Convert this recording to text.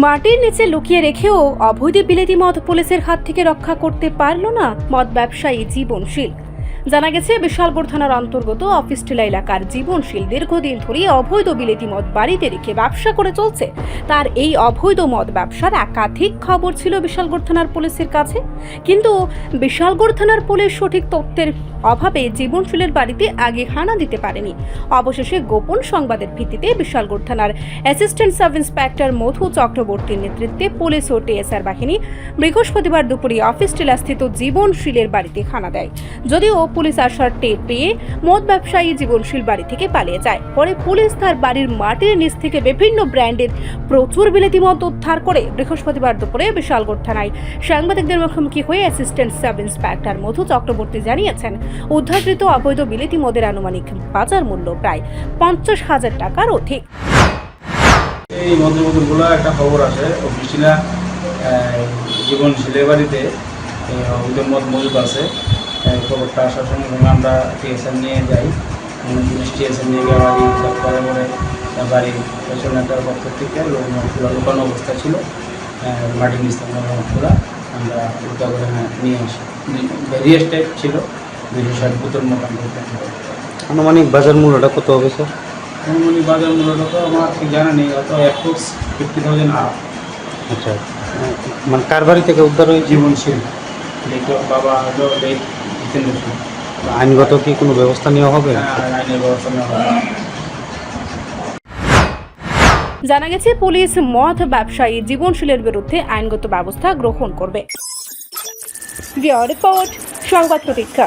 মাটির নিচে লুকিয়ে রেখেও অবৈধ বিলেতি মদ পুলিশের হাত থেকে রক্ষা করতে পারল না মদ ব্যবসায়ী জীবনশীল। জানা গেছে বিশালগড় থানার অন্তর্গত অফিসটিলা এলাকার জীবনশীল দীর্ঘদিন ধরে অবৈধ বিলেতি মদ বাড়িতে রেখে ব্যবসা করে চলছে। তার এই অবৈধ মদ ব্যবসার একাধিক খবর ছিল বিশালগড় থানার পুলিশের কাছে, কিন্তু বিশালগড় থানার পুলিশ সঠিক তথ্যের অভাবে জীবনশীলের বাড়িতে আগে হানা দিতে পারেনি। অবশেষে গোপন সংবাদের ভিত্তিতে বিশালগড় থানার অ্যাসিস্ট্যান্ট সাব ইন্সপেক্টর মধু চক্রবর্তীর নেতৃত্বে পুলিশ ও টিএসআর বাহিনী বৃহস্পতিবার দুপুরে অফিসটিলাস্থিত জীবনশীলের বাড়িতে হানা দেয়। যদিও পুলিশ আসার টের পেয়ে মদ ব্যবসায়ী জীবনশীল বাড়ি থেকে পালিয়ে যায়। পরে পুলিশ তার বাড়ির মাটির নিচ থেকে বিভিন্ন ব্র্যান্ডের প্রচুর বিলেতি মদ উদ্ধার করে বৃহস্পতিবার দুপুরে বিশালগড় থানায় সাংবাদিকদের মুখোমুখি হয়ে অ্যাসিস্ট্যান্ট সাব ইন্সপেক্টর মধু চক্রবর্তী জানিয়েছেন, উদ্ধারকৃত অবৈধ বিলেতি মদের আনুমানিক বাজার মূল্য প্রায় 50,000 টাকার অধিক। এই মদ্যবোতলগুলো একটা খবর আছে অফিসিলা জীবনশীলের বাড়িতে অবৈধ মদ মজুদ আছে। খবরটা আসার সঙ্গে সঙ্গে আমরা টিএসএন নিয়ে যাই। পুলিশ টিএসএন নিয়ে গিয়ে বাড়ি করার পরে বাড়ির পেছনেটার পক্ষ থেকে মদগুলো লুকানো অবস্থা ছিল। মাটির নিচ থেকে মদগুলো আমরা উদ্ধার করে নিয়ে আসি। ভেরিয়াস টাইপ ছিল, 260 বোতল মোটামুটি। আনুমানিক বাজার মূল্যটা কত হবে স্যার? আনুমানিক বাজার মূল্যটা তো আমার ঠিক জানা নেই, অত অ্যাপ্রক্স 50,000 আপ। আচ্ছা, মানে কার বাড়ি থেকে উদ্ধার হয়েছে? জীবনশীল বাবা হলো আইনগত কি কোনো ব্যবস্থা নেওয়া হবে? আইনের ব্যবস্থা নেওয়া হবে। জানা গেছে পুলিশ মদ ব্যবসায়ী জীবনশীলের বিরুদ্ধে আইনগত ব্যবস্থা গ্রহণ করবে। রিপোর্ট সংবাদ প্রতীক্ষা।